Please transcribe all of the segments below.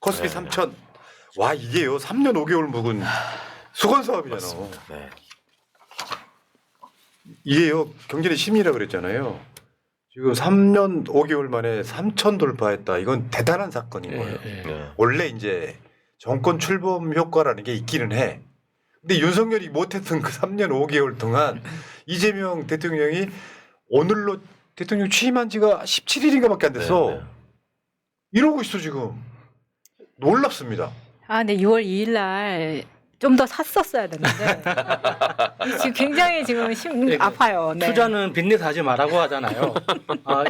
코스피 네. 3천. 와 이게요 3년 5개월 묵은 수건 사업이잖아. 맞습니다. 네. 이게요 경제의 심리라 그랬잖아요. 지금 3년 5개월 만에 3천 돌파했다. 이건 대단한 사건인 거예요. 네. 원래 이제 정권 출범 효과라는 게 있기는 해. 근데 윤석열이 못했던 그 3년 5개월 동안 이재명 대통령이 오늘로 대통령 취임한 지가 17일인가밖에 안 됐어. 네, 네. 이러고 있어 지금. 놀랍습니다. 아, 네, 6월 2일 날 좀 더 샀었어야 되는데 지금 굉장히 지금 아파요. 네. 투자는 빚내서 하지 말라고 하잖아요.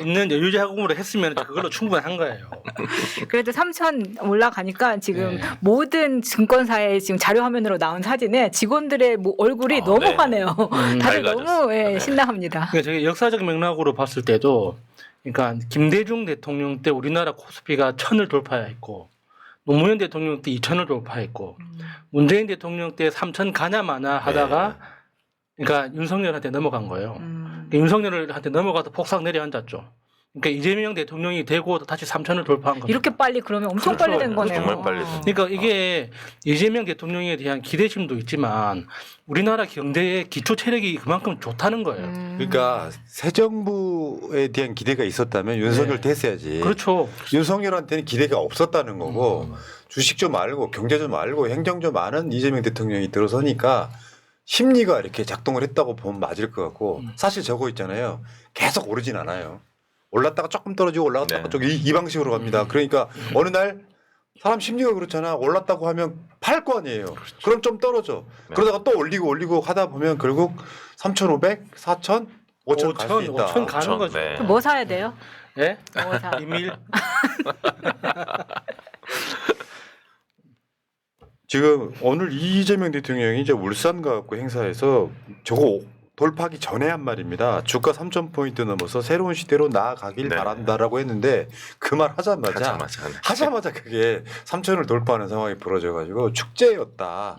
있는 여유 자금으로 했으면 그걸로 충분한 거예요. 그래도 3천 올라가니까 지금 네. 모든 증권사의 지금 자료 화면으로 나온 사진에 직원들의 얼굴이 너무 네. 환해요. 다들 밝아졌어요. 너무 네. 신나합니다. 그러니까 저희 역사적 맥락으로 봤을 때도, 그러니까 김대중 대통령 때 우리나라 코스피가 1000을 돌파했고, 노무현 대통령 때 2000을 돌파했고, 문재인 대통령 때 3000 가냐 마냐 하다가, 그러니까 윤석열한테 넘어간 거예요. 그러니까 윤석열한테 넘어가서 폭삭 내려앉았죠. 그러니까 이재명 대통령이 되고 다시 3000을 돌파한 겁니다. 이렇게 빨리 그러면 엄청 그렇죠. 빨리 된 거네요. 정말 빨리 됐어요. 그러니까 이게 이재명 대통령에 대한 기대심도 있지만 우리나라 경제의 기초 체력이 그만큼 좋다는 거예요. 그러니까 새 정부에 대한 기대가 있었다면 윤석열 됐어야지. 그렇죠. 윤석열한테는 기대가 없었다는 거고 주식 좀 알고 경제 좀 알고 행정 좀 아는 이재명 대통령이 들어서니까 심리가 이렇게 작동을 했다고 보면 맞을 것 같고 사실 저거 있잖아요. 계속 오르진 않아요. 올랐다가 조금 떨어지고 올라갔다가 네. 좀 이 방식으로 갑니다. 그러니까 어느 날 사람 심리가 그렇잖아. 올랐다고 하면 팔 거 아니에요. 그럼 좀 떨어져. 네. 그러다가 또 올리고 하다 보면 결국 3,500, 4,000, 5,000 갈 수 있다. 5천 가는 거죠. 네. 뭐 사야 돼요? 예? 뭐 사? 비밀. 지금 오늘 이재명 대통령이 이제 울산 가고 행사에서 저거 돌파하기 전에 한 말입니다. 주가 3,000포인트 넘어서 새로운 시대로 나아가길 네. 바란다라고 했는데 그 말 하자마자 그게 3,000을 돌파하는 상황이 벌어져가지고 축제였다.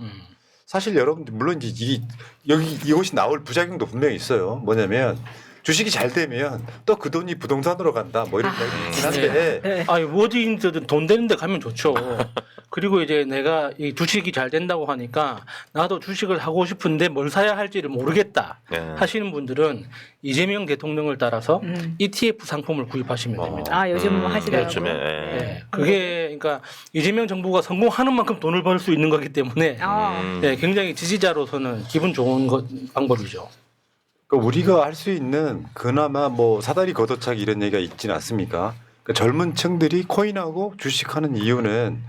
사실 여러분들 물론 이제 여기 이곳이 나올 부작용도 분명히 있어요. 뭐냐면 주식이 잘 되면 또 그 돈이 부동산으로 간다. 뭐 이런 얘기 있긴 한데 네. 아니 어디든 돈 되는 데 가면 좋죠. 그리고 이제 내가 이 주식이 잘 된다고 하니까 나도 주식을 하고 싶은데 뭘 사야 할지를 모르겠다 네. 하시는 분들은 이재명 대통령을 따라서 ETF 상품을 구입하시면 됩니다. 아, 요즘 하시더라고요. 요즘에 네. 그게 그러니까 이재명 정부가 성공하는 만큼 돈을 벌 수 있는 거기 때문에 아, 네, 굉장히 지지자로서는 기분 좋은 방법이죠. 그러니까 우리가 할 수 있는 그나마 뭐 사다리 걷어차기 이런 얘기가 있진 않습니까? 그러니까 젊은 층들이 코인하고 주식하는 이유는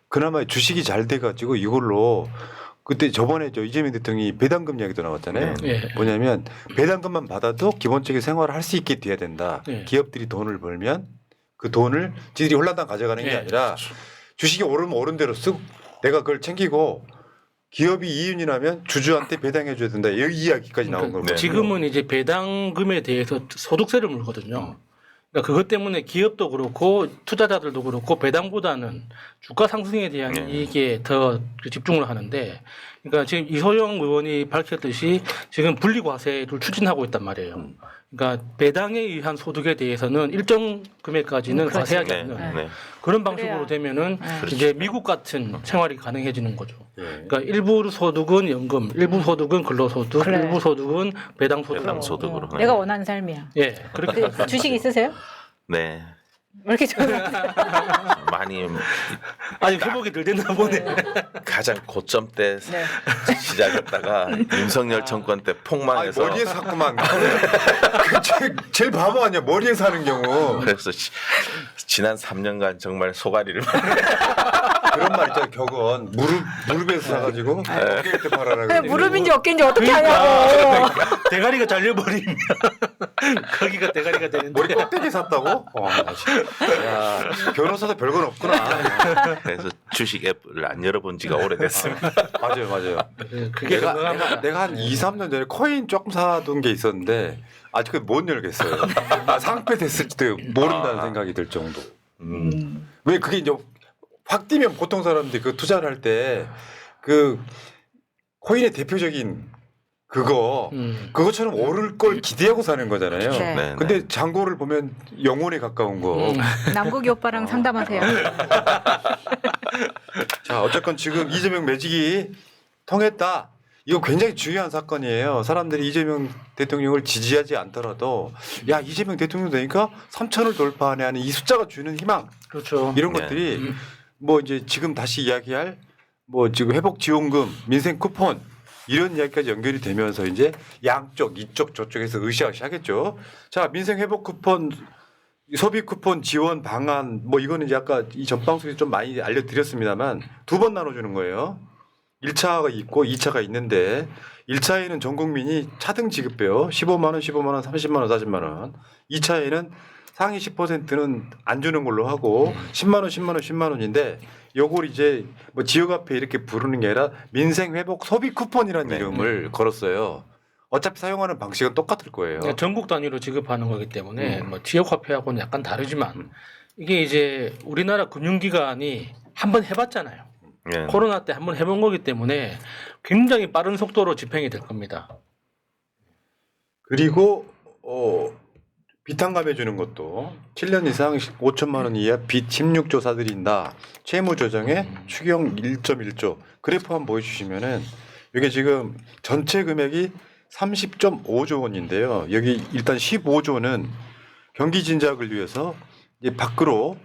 그나마 주식이 잘 돼가지고 이걸로 그때 저번에 저 이재명 대통령이 배당금 이야기도 나왔잖아요. 네. 뭐냐면 배당금만 받아도 기본적인 생활을 할 수 있게 돼야 된다. 네. 기업들이 돈을 벌면 그 돈을 지들이 홀라당 가져가는 게 네. 아니라 주식이 오르면 오른 대로 쓱 내가 그걸 챙기고 기업이 이윤이 나면 주주한테 배당해 줘야 된다. 이 이야기까지 나온 그러니까 거거든요. 지금은 이제 배당금에 대해서 소득세를 물거든요. 그러니까 그것 때문에 기업도 그렇고 투자자들도 그렇고 배당보다는 주가 상승에 대한 이익에 더 집중을 하는데, 그러니까 지금 이소영 의원이 밝혔듯이 지금 분리과세를 추진하고 있단 말이에요. 그러니까 배당에 의한 소득에 대해서는 일정 금액까지는 그렇죠. 과세하지 네. 않는 네. 그런 방식으로 되면은 이제 미국 같은 생활이 가능해지는 거죠. 그러니까 일부 소득은 연금, 일부 소득은 근로소득, 그래. 일부 소득은 배당소득. 배당소득으로. 네. 내가 원하는 삶이야. 예, 그렇게. 그 주식 있으세요? 네. 왜 이렇게 좋아요? 많이 아직 회복이 덜 됐나 보네. 가장 고점 때 네. 시작했다가 윤석열 정권 때 아니, 폭망해서 머리에서 샀구만. 제일 바보 아니야. 머리에서 하는 경우. 그래서 지난 3년간 정말 소가리를 그런 말 있잖아. 격언. 무릎에서 사가지고 어깨 때 팔아라. 그냥 그랬는데. 무릎인지 어깨인지 어떻게 그러니까. 하냐고. 대가리가 잘려버리면 거기가 대가리가 되는데. 머리 꼭대기 샀다고? 야, 변호사도 별건 없구나. 그래서 주식 앱을 안 열어본 지가 오래됐습니다. 맞아요. 그게 건강합니다. 내가 한 2, 3년 전에 코인 조금 사둔 게 있었는데 아직 못 열겠어요. 상패 됐을지도 모른다는 생각이 들 정도. 왜 그게 이제 확 뛰면 보통 사람들이 그 투자를 할 때 그 코인의 대표적인 그거처럼 오를 걸 기대하고 사는 거잖아요. 네. 네, 근데 장고를 보면 영혼에 가까운 거. 남국이 오빠랑 상담하세요. 자, 어쨌건 지금 이재명 매직이 통했다. 이거 굉장히 중요한 사건이에요. 사람들이 이재명 대통령을 지지하지 않더라도 야, 이재명 대통령 되니까 3천을 돌파하네 하는 이 숫자가 주는 희망. 그렇죠. 이런 네. 것들이 뭐 이제 지금 다시 이야기할 뭐 지금 회복 지원금, 민생 쿠폰 이런 이야기까지 연결이 되면서 이제 양쪽 이쪽 저쪽에서 으쌰으쌰 하겠죠. 자, 민생 회복 쿠폰, 소비 쿠폰 지원 방안 뭐 이거는 이제 아까 이 전방송에서 좀 많이 알려드렸습니다만 두 번 나눠주는 거예요. 1차가 있고 2차가 있는데 1차에는 전 국민이 차등 지급해요. 15만 원, 15만 원, 30만 원, 40만 원. 2차에는 상위 10%는 안 주는 걸로 하고 10만 원, 10만 원, 10만 원인데 요걸 이제 뭐 지역 앞에 이렇게 부르는 게 아니라 민생 회복 소비 쿠폰이라는 네. 이름을 걸었어요. 어차피 사용하는 방식은 똑같을 거예요. 그러니까 전국 단위로 지급하는 거기 때문에 뭐 지역 화폐하고는 약간 다르지만 이게 이제 우리나라 금융기관이 한번 해봤잖아요. 예. 코로나 때 한번 해본 거기 때문에 굉장히 빠른 속도로 집행이 될 겁니다. 그리고 비탄감해 주는 것도 7년 이상 5천만 원 이하 빚 16조 사들인다. 채무 조정에 추경 1.1조. 그래프 한번 보여주시면은 이게 지금 전체 금액이 30.5조 원인데요. 여기 일단 15조는 경기 진작을 위해서 이제 밖으로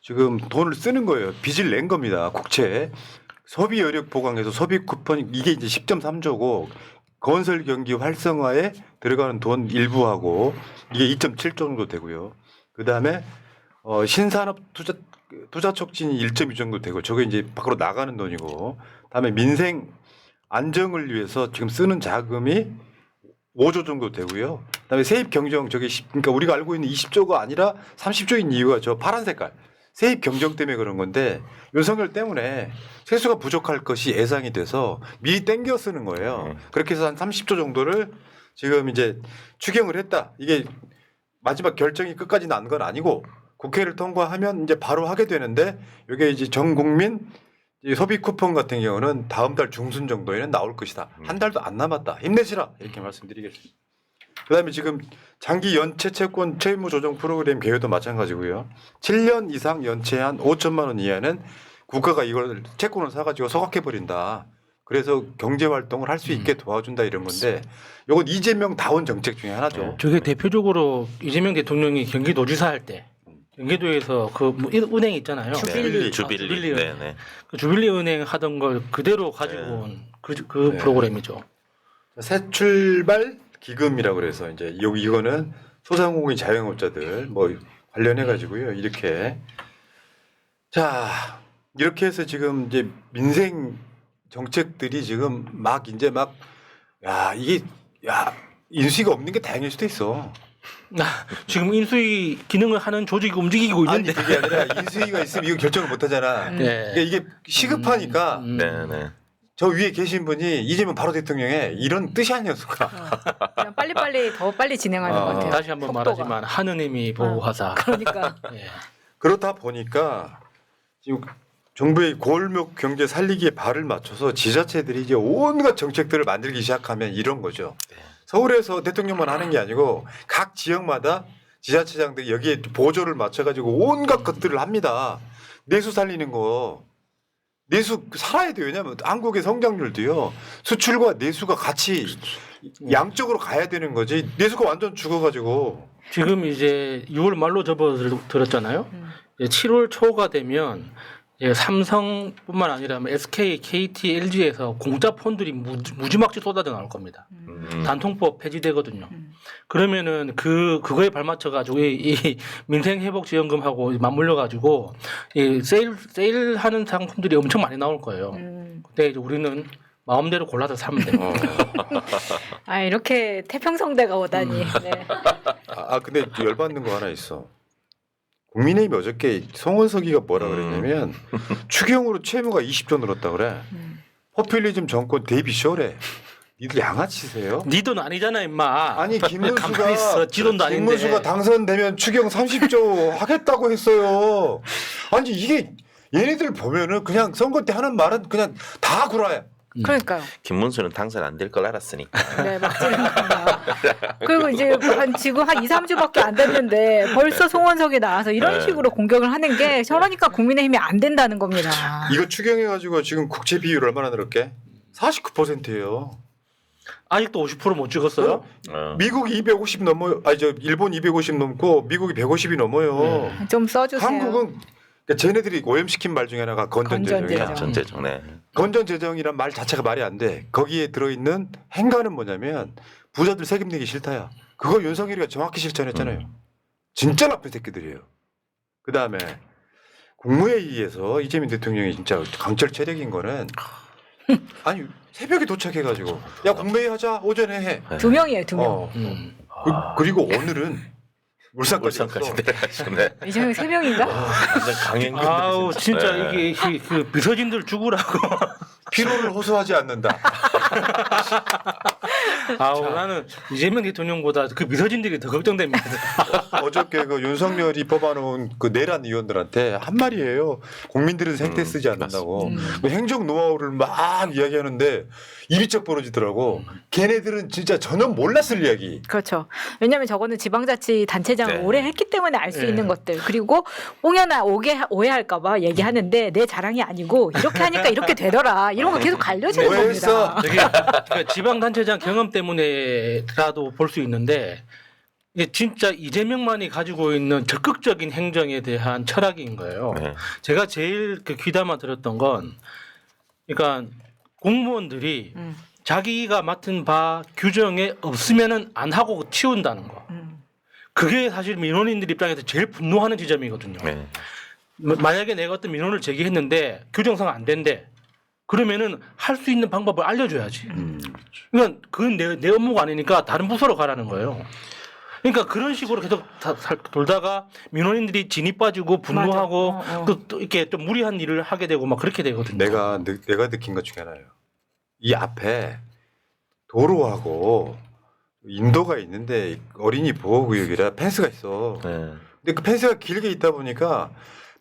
지금 돈을 쓰는 거예요. 빚을 낸 겁니다. 국채. 소비 여력 보강해서 소비 쿠폰 이게 이제 10.3조고 건설 경기 활성화에 들어가는 돈 일부하고 이게 2.7조 정도 되고요. 그다음에 신산업 투자 촉진이 1.2 정도 되고 저게 이제 밖으로 나가는 돈이고 그다음에 민생 안정을 위해서 지금 쓰는 자금이 5조 정도 되고요. 그다음에 세입 경정 저게 그러니까 우리가 알고 있는 20조가 아니라 30조인 이유가 저 파란 색깔 세입 경정 때문에 그런 건데 윤석열 때문에 세수가 부족할 것이 예상이 돼서 미리 땡겨 쓰는 거예요. 그렇게 해서 한 30조 정도를 지금 이제 추경을 했다. 이게 마지막 결정이 끝까지 난 건 아니고 국회를 통과하면 이제 바로 하게 되는데 이게 이제 전 국민 소비 쿠폰 같은 경우는 다음 달 중순 정도에는 나올 것이다. 한 달도 안 남았다. 힘내시라 이렇게 말씀드리겠습니다. 그다음에 지금 장기 연체 채권 채무 조정 프로그램 개요도 마찬가지고요. 7년 이상 연체한 5천만 원 이하는 국가가 이걸 채권을 사가지고 소각해 버린다. 그래서 경제 활동을 할 수 있게 도와준다 이런 건데 이건 이재명 다운 정책 중에 하나죠. 저게 대표적으로 이재명 대통령이 경기도지사 할 때 경기도에서 그 은행 있잖아요. 주빌리. 주빌리. 은행. 네. 그 주빌리 은행 하던 걸 그대로 가지고 온 그 네. 프로그램이죠. 새 출발 기금이라고 그래서 이제 이거는 소상공인 자영업자들 뭐 관련해 가지고요. 이렇게 자 이렇게 해서 지금 이제 민생 정책들이 지금 막 이제 막 야 이게 야 인수위가 없는 게 다행일 수도 있어. 지금 인수위 기능을 하는 조직이 움직이고 아니 있는데. 그게 아니라 인수위가 있으면 이거 결정을 못 하잖아. 네. 그러니까 이게 시급하니까 네. 저 위에 계신 분이 이재명 바로 대통령의 이런 뜻이 아니었을까. 그냥 빨리빨리 더 빨리 진행하는 것 같아요. 다시 한번 속도가. 말하지만 하느님이 보호하사. 그러니까 예. 그렇다 보니까 지금 정부의 골목 경제 살리기에 발을 맞춰서 지자체들이 이제 온갖 정책들을 만들기 시작하면 이런 거죠. 서울에서 대통령만 하는 게 아니고 각 지역마다 지자체장들이 여기에 보조를 맞춰가지고 온갖 것들을 합니다. 내수 살리는 거. 내수 살아야 돼요. 왜냐하면 한국의 성장률도요. 수출과 내수가 같이 양쪽으로 가야 되는 거지. 내수가 완전 죽어가지고. 지금 이제 6월 말로 접어들었잖아요. 이제 7월 초가 되면 이제 삼성뿐만 아니라 뭐 SK, KT, LG에서 공짜 폰들이 무지막지 쏟아져 나올 겁니다. 단통법 폐지되거든요. 그러면은 그거에 발맞춰 가지고 이 민생 회복 지원금하고 맞물려 가지고 이 세일하는 상품들이 엄청 많이 나올 거예요. 그때 이제 우리는 마음대로 골라서 사면 돼요. 아 이렇게 태평성대가 오다니. 네. 근데 열받는 거 하나 있어. 국민의힘이 어저께 송원석이가 뭐라 그랬냐면 추경으로 채무가 20조 늘었다 그래. 포퓰리즘 정권 데이비 쇼래. 니들 양아치세요? 네 돈 아니잖아 임마. 아니 가만히 있어. 지 돈도 아닌데. 김문수가 당선되면 추경 30조 하겠다고 했어요. 아니 이게 얘네들 보면은 그냥 선거 때 하는 말은 그냥 다 구라야. 그러니까요. 김문수는 당선 안 될 걸 알았으니까. 네, 막지는 않나. 그리고 이제 지금 한 2, 3주밖에 안 됐는데 벌써 송원석이 나와서 이런 네. 식으로 공격을 하는 게 저러니까 국민의힘이 안 된다는 겁니다. 이거 추경해가지고 지금 국채 비율 얼마나 늘었게? 49%예요. 아직도 50% 못 찍었어요? 미국이 250 넘어요. 아니 저 일본 250 넘고 미국이 150이 넘어요. 좀 써주세요. 한국은 그러니까 쟤네들이 오염시킨 말 중에 하나가 건전재정이야. 건전재정. 전제정. 네. 건전재정이란 말 자체가 말이 안 돼. 거기에 들어있는 행간은 뭐냐면 부자들 세금 내기 싫다야. 그거 윤석열이가 정확히 실천했잖아요. 진짜 나쁜 새끼들이에요. 그 다음에 국무회의에서 이재명 대통령이 진짜 강철 체력인 거는 아니 새벽에 도착해가지고 야 국무회의 하자 오전에 해. 두 명이에요, 두 명. 어. 그리고 오늘은 울산까지 울산까지 갔어. 내려가시네. 이재명 세 명인가? 완전 강행군. 아우 진짜 네. 이게 그 비서진들 죽으라고. 피로를 호소하지 않는다. 아우 나는 이재명 대통령보다 그 비서진들이 더 걱정됩니다. 어저께 그 윤석열이 뽑아놓은 그 내란 의원들한테 한 말이에요. 국민들은 생태 쓰지 않는다고. 그 행정 노하우를 막 이야기하는데 입이 쩍 벌어지더라고. 걔네들은 진짜 전혀 몰랐을 이야기. 그렇죠. 왜냐하면 저거는 지방자치단체장을 네. 오래 했기 때문에 알 수 네. 있는 것들. 그리고 홍연아 오해할까봐 얘기하는데 내 자랑이 아니고 이렇게 하니까 이렇게 되더라. 이런 거 계속 알려지는 오해했어. 겁니다. 저게 그러니까 지방단체장 경험 때문에라도 볼 수 있는데 이게 진짜 이재명만이 가지고 있는 적극적인 행정에 대한 철학인 거예요. 네. 제가 제일 그 귀담아 들었던 건 그러니까 공무원들이 음. 자기가 맡은 바 규정에 없으면은 안 하고 치운다는 거. 그게 사실 민원인들 입장에서 제일 분노하는 지점이거든요. 네. 만약에 내가 어떤 민원을 제기했는데 규정상 안 된대. 그러면은 할 수 있는 방법을 알려줘야지. 그러니까 그건 내 업무가 아니니까 다른 부서로 가라는 거예요. 그러니까 그런 식으로 계속 돌다가 민원인들이 진이 빠지고 분노하고 맞아. 또 이렇게 좀 무리한 일을 하게 되고 막 그렇게 되거든요. 내가 느낀 것 중에 하나예요. 이 앞에 도로하고 인도가 있는데 어린이 보호구역이라 펜스가 있어. 네. 근데 그 펜스가 길게 있다 보니까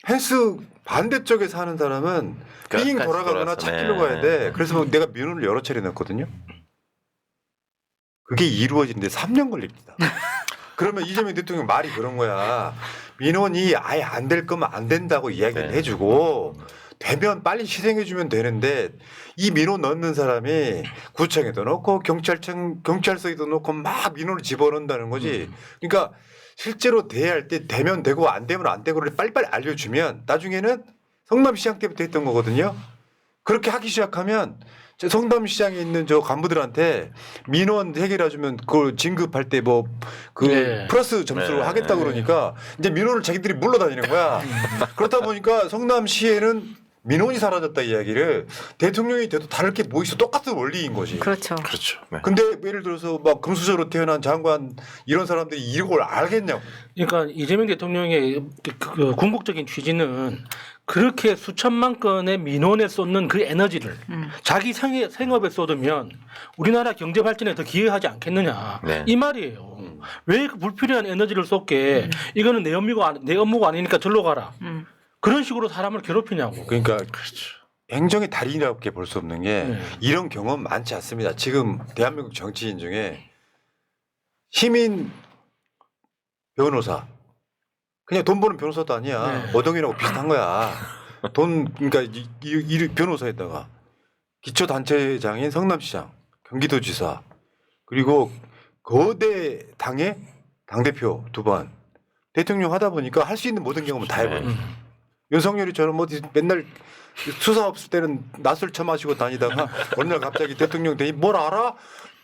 펜스 반대쪽에 사는 사람은 삥 끝까지 돌아가거나 돌아서, 찾기로 네. 가야 돼. 그래서 내가 민원을 여러 차례 냈거든요. 그게 이루어지는데 3년 걸립니다. 그러면 이재명 대통령 말이 그런 거야. 민원이 아예 안 될 거면 안 된다고 이야기를 네. 해주고 되면 빨리 시행해주면 되는데 이 민원 넣는 사람이 구청에도 넣고 경찰서에도 넣고 막 민원을 집어넣는다는 거지. 그러니까 실제로 대할 때 되면 되고 안 되면 안 되고를 빨리빨리 알려주면 나중에는 성남시장 때부터 했던 거거든요. 그렇게 하기 시작하면 저 성남시장에 있는 저 간부들한테 민원 해결해주면 그걸 진급할 때 뭐 그 네. 플러스 점수를 네. 하겠다 그러니까 이제 민원을 자기들이 물러다니는 거야. 그렇다 보니까 성남시에는 민원이 사라졌다 이야기를 대통령이 돼도 다를 게 뭐 있어 똑같은 원리인 거지. 그렇죠. 그렇죠. 네. 근데 예를 들어서 막 금수저로 태어난 장관 이런 사람들이 이런 걸 알겠냐고. 그러니까 이재명 대통령의 그 궁극적인 취지는 그렇게 수천만 건의 민원에 쏟는 그 에너지를 자기 생업에 쏟으면 우리나라 경제 발전에 더 기여하지 않겠느냐 네. 이 말이에요. 왜 그 불필요한 에너지를 쏟게? 이거는 내 업무가 아니니까 절로 가라. 그런 식으로 사람을 괴롭히냐고. 그러니까 행정의 달인이라고밖에 볼 수 없는 게 네. 이런 경험 많지 않습니다. 지금 대한민국 정치인 중에 시민 변호사 그냥 돈 버는 변호사도 아니야. 네. 어동이라고 비슷한 거야. 돈 그러니까 이 변호사에다가 기초단체장인 성남시장, 경기도지사 그리고 거대 당의 당대표 2번 대통령 하다 보니까 할 수 있는 모든 경험을 다 해버려. 윤석열이처럼 어디 맨날 수사 없을 때는 낯을 쳐마시고 다니다가 어느 날 갑자기 대통령 되니 뭘 알아?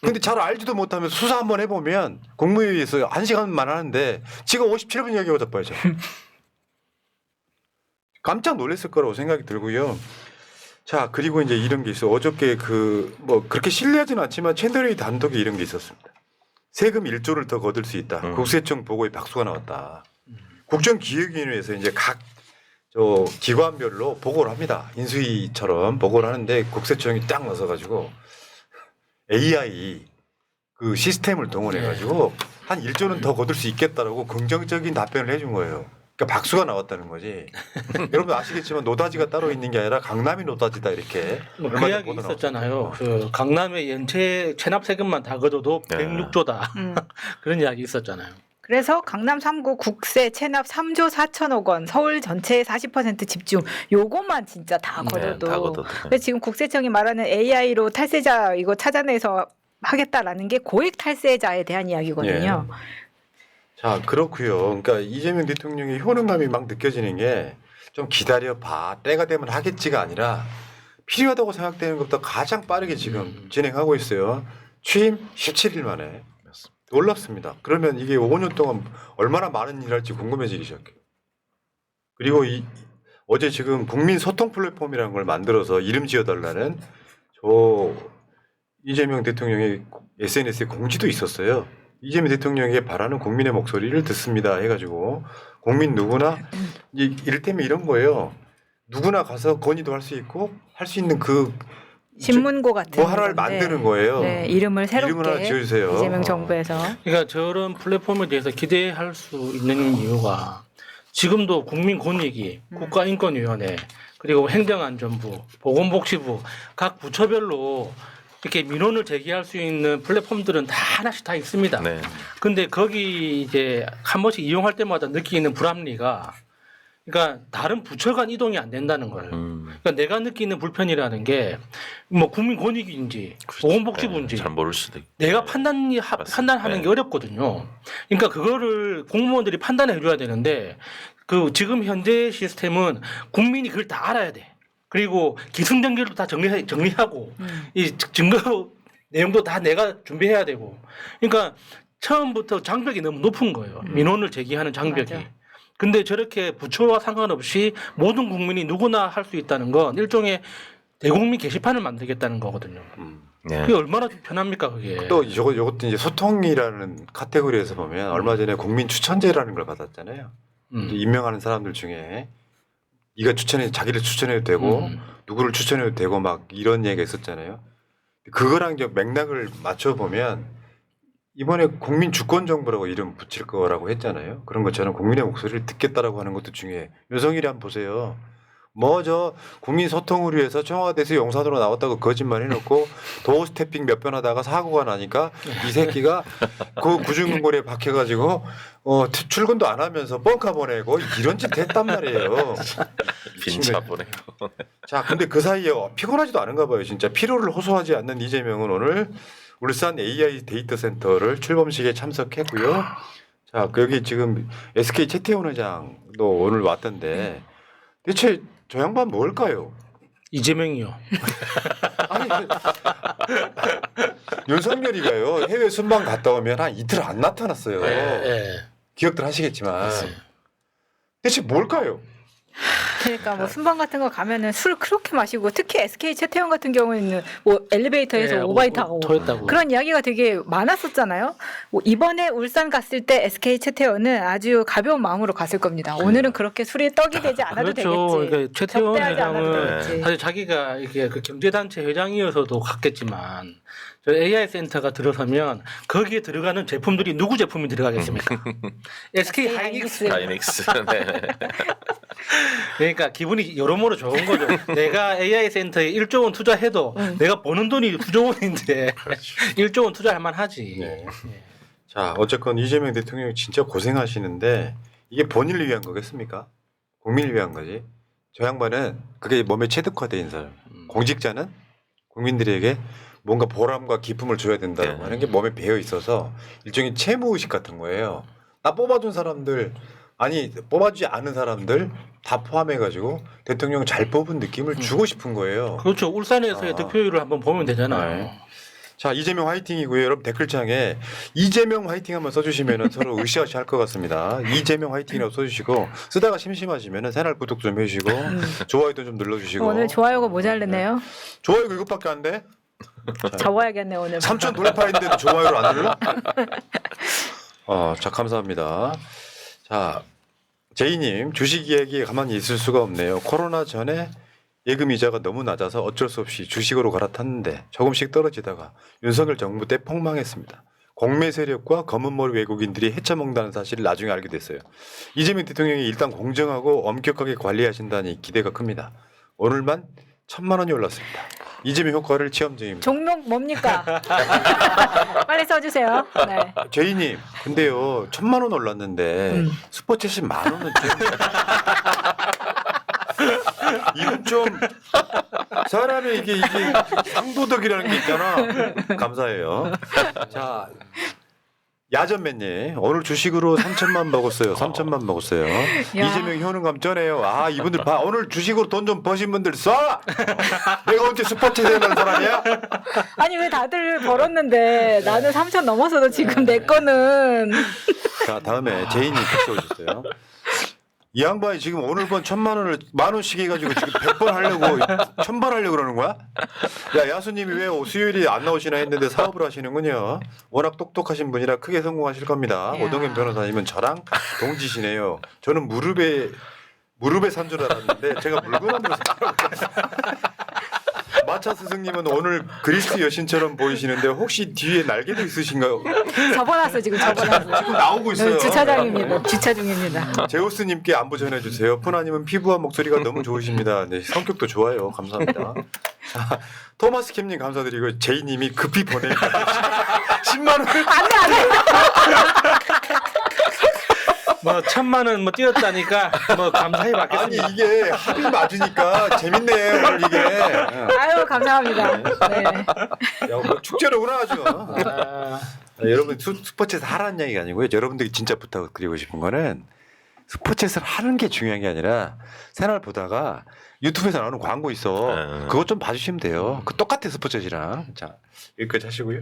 근데 잘 알지도 못하면서 수사 한번 해보면 국무회의에서 1시간만 하는데 지금 57분 이야기하고 자빠야죠. 깜짝 놀랐을 거라고 생각이 들고요. 자 그리고 이제 이런 게 있어. 어저께 그 뭐 그렇게 신뢰하지는 않지만 채널A 단독에 이런 게 있었습니다. 세금 1조를 더 거둘 수 있다. 국세청 보고에 박수가 나왔다. 국정기획위원회에서 이제 각 저 기관별로 보고를 합니다. 인수위처럼 보고를 하는데 국세청이 딱 나서 가지고 AI 그 시스템을 동원해 가지고 한 1조는 더 거둘 수 있겠다라고 긍정적인 답변을 해준 거예요. 그러니까 박수가 나왔다는 거지. 여러분 아시겠지만 노다지가 따로 있는 게 아니라 강남이 노다지다 이렇게. 그 얼마 전에 이야기 보도 있었잖아요. 나왔죠. 그 강남의 연체 체납 세금만 다 걷어도 네. 106조다. 음. 그런 이야기 있었잖아요. 그래서 강남 3구 국세 체납 3조 4천억 원, 서울 전체의 40% 집중. 요것만 진짜 다 걷어도. 다 걷어도. 근데 지금 국세청이 말하는 AI로 탈세자 이거 찾아내서 하겠다라는 게 고액 탈세자에 대한 이야기거든요. 자 그렇고요. 그러니까 이재명 대통령의 효능감이 막 느껴지는 게 좀 기다려봐 때가 되면 하겠지가 아니라 필요하다고 생각되는 것보다 가장 빠르게 지금 진행하고 있어요. 취임 17일 만에. 놀랍습니다. 그러면 이게 5년 동안 얼마나 많은 일을 할지 궁금해지기 시작해요. 그리고 어제 지금 국민 소통 플랫폼이라는 걸 만들어서 이름 지어달라는 저 이재명 대통령의 SNS에 공지도 있었어요. 이재명 대통령에게 바라는 국민의 목소리를 듣습니다 해가지고 국민 누구나 이를테면 이런 거예요. 누구나 가서 건의도 할 수 있고 할 수 있는 그 신문고 같은 뭐 하나를 건데. 만드는 거예요. 네, 이름을 새롭게 이름을 하나 지어주세요. 이재명 정부에서. 그러니까 저런 플랫폼에 대해서 기대할 수 있는 이유가 지금도 국민권익위, 국가인권위원회, 그리고 행정안전부, 보건복지부 각 부처별로 이렇게 민원을 제기할 수 있는 플랫폼들은 다 하나씩 다 있습니다. 네. 근데 거기 이제 한 번씩 이용할 때마다 느끼는 불합리가 그러니까 다른 부처 간 이동이 안 된다는 거예요. 그러니까 내가 느끼는 불편이라는 게 뭐 국민권익위인지 보건복지부인지 잘 모를 수도 있고. 내가 판단하는 네. 게 어렵거든요. 그러니까 그거를 공무원들이 판단해 줘야 되는데 그 지금 현재 시스템은 국민이 그걸 다 알아야 돼. 그리고 기승전결도 다 정리하고 이 증거 내용도 다 내가 준비해야 되고. 그러니까 처음부터 장벽이 너무 높은 거예요. 민원을 제기하는 장벽이. 맞아. 근데 저렇게 부처와 상관없이 모든 국민이 누구나 할 수 있다는 건 일종의 대국민 게시판을 만들겠다는 거거든요. 네. 그게 얼마나 편합니까 그게. 또 이것도 이제 소통이라는 카테고리에서 보면 얼마 전에 국민 추천제라는 걸 받았잖아요. 임명하는 사람들 중에 네가 자기를 추천해도 되고 누구를 추천해도 되고 막 이런 얘기가 있었잖아요. 그거랑 이제 맥락을 맞춰 보면 이번에 국민 주권 정부라고 이름 붙일 거라고 했잖아요. 그런 것처럼 국민의 목소리를 듣겠다라고 하는 것도 중요해. 윤석열이 한번 보세요. 뭐 저 국민 소통을 위해서 청와대에서 용산으로 나왔다고 거짓말 해놓고 도어 스태핑 몇 번 하다가 사고가 나니까 이 새끼가 그 구중궁궐에 박혀가지고 출근도 안 하면서 뻥카 보내고 이런 짓 했단 말이에요. 빈차 보내고. 자, 근데 그 사이에 피곤하지도 않은가 봐요. 진짜 피로를 호소하지 않는 이재명은 오늘 울산 AI 데이터 센터를 출범식에 참석했고요. 자, 여기 지금 SK 최태원 회장도 오늘 왔던데 대체 저 양반 뭘까요? 이재명이요. 아니 윤석열이가요 해외 순방 갔다 오면 한 이틀 안 나타났어요. 예. 기억들 하시겠지만 대체 뭘까요? 그러니까 뭐 순방 같은 거 가면은 술 그렇게 마시고 특히 SK 최태원 같은 경우에는 뭐 엘리베이터에서 예, 오바이트 하고 토했다고. 그런 이야기가 되게 많았었잖아요. 뭐 이번에 울산 갔을 때 SK 최태원은 아주 가벼운 마음으로 갔을 겁니다. 오늘은 그렇게 술이 떡이 되지 않아도 그렇죠. 되겠지. 그러니까 최태원 접대하지 않아도 회장은 되겠지. 사실 자기가 이게 그 경제단체 회장이어서도 갔겠지만 저 AI 센터가 들어서면 거기에 들어가는 제품들이 누구 제품이 들어가겠습니까? SK 하이닉스. 다이닉스. 네. 그러니까 기분이 여러모로 좋은 거죠. 내가 AI 센터에 1조 원 투자해도 내가 버는 돈이 9조 원인데 1조 원 투자할 만하지. 네. 자, 어쨌건 이재명 대통령이 진짜 고생하시는데 이게 본인을 위한 거겠습니까? 국민을 위한 거지. 저 양반은 그게 몸에 체득화된 사람. 공직자는 국민들에게 뭔가 보람과 기쁨을 줘야 된다고 네. 하는 게 몸에 배어 있어서 일종의 채무의식 같은 거예요. 나 뽑아준 사람들 아니 뽑아주지 않은 사람들 다 포함해가지고 대통령 잘 뽑은 느낌을 주고 싶은 거예요. 그렇죠. 울산에서의 아. 득표율을 한번 보면 되잖아요. 네. 자, 이재명 화이팅이고요. 여러분 댓글창에 이재명 화이팅 한번 써주시면 서로 으쌰으쌰 할 것 같습니다. 이재명 화이팅이라고 써주시고 쓰다가 심심하시면 새날 구독 좀 해주시고 좋아요도 좀 눌러주시고 오늘 좋아요가 모자르네요. 좋아요가 이것밖에 안 돼? 접어야겠네 오늘. 3천 돌파인데도 좋아요를 안 눌러? 자, 감사합니다. 자, 제이님 주식 이야기에 가만히 있을 수가 없네요. 코로나 전에 예금 이자가 너무 낮아서 어쩔 수 없이 주식으로 갈아탔는데 조금씩 떨어지다가 윤석열 정부 때 폭망했습니다. 공매 세력과 검은머리 외국인들이 헤쳐먹는다는 사실을 나중에 알게 됐어요. 이재명 대통령이 일단 공정하고 엄격하게 관리하신다니 기대가 큽니다. 오늘만 1,000만 원이 올랐습니다. 이재명 효과를 체험 중입니다. 종목 뭡니까? 빨리 써주세요. 네. 제이님, 근데요 1,000만 원 올랐는데 스포츠신 10,000원은 이건 좀 사람의 이게 상도덕이라는 게 있잖아. 감사해요. 자, 야전맨님 오늘 주식으로 3천만 먹었어요. 3천만 먹었어요. 이재명 효능감 쩌네요. 아 이분들 봐 오늘 주식으로 돈 좀 버신 분들 쏴. 내가 언제 스포츠 되는 사람이야? 아니 왜 다들 벌었는데 나는 3천 넘어서도 지금 내 거는 자 다음에 제이님 택시 오셨어요. 이 양반이 지금 오늘 번 1,000만 원을 10,000원씩 해가지고 지금 100번 하려고 1,000번 하려고 그러는 거야? 야 야수님이 왜 수요일에 안 나오시나 했는데 사업을 하시는군요. 워낙 똑똑하신 분이라 크게 성공하실 겁니다. 야. 오동현 변호사님은 저랑 동지시네요. 저는 무릎에 산 줄 알았는데 제가 물구나무로 마차 스승님은 오늘 그리스 여신처럼 보이시는데 혹시 뒤에 날개도 있으신가요? 접어놨어 지금 접어놨어. 지금 나오고 있어요. 주차장입니다. 주차 중입니다. 제우스님께 안부 전해주세요. 푸나님은 피부와 목소리가 너무 좋으십니다. 네, 성격도 좋아요. 감사합니다. 자, 토마스 캠님 감사드리고 제이님이 급히 보낼 10만 원. 안돼. 뭐 1,000만 원 뭐 뛰었다니까 뭐 감사히 아니 받겠습니다. 이게 합이 맞으니까 재밌네 오늘 이게. 아유 감사합니다. 네. 야, 뭐 축제로구나 아주. 여러분 스포츠에서 하라는 이야기가 아니고요. 여러분들이 진짜 부탁드리고 싶은 거는 스포츠에서 하는 게 중요한 게 아니라 생활 보다가 유튜브에서 나오는 광고 있어. 그것 좀 봐주시면 돼요. 그 똑같아 스포츠지랑. 자 여기까지 하시고요.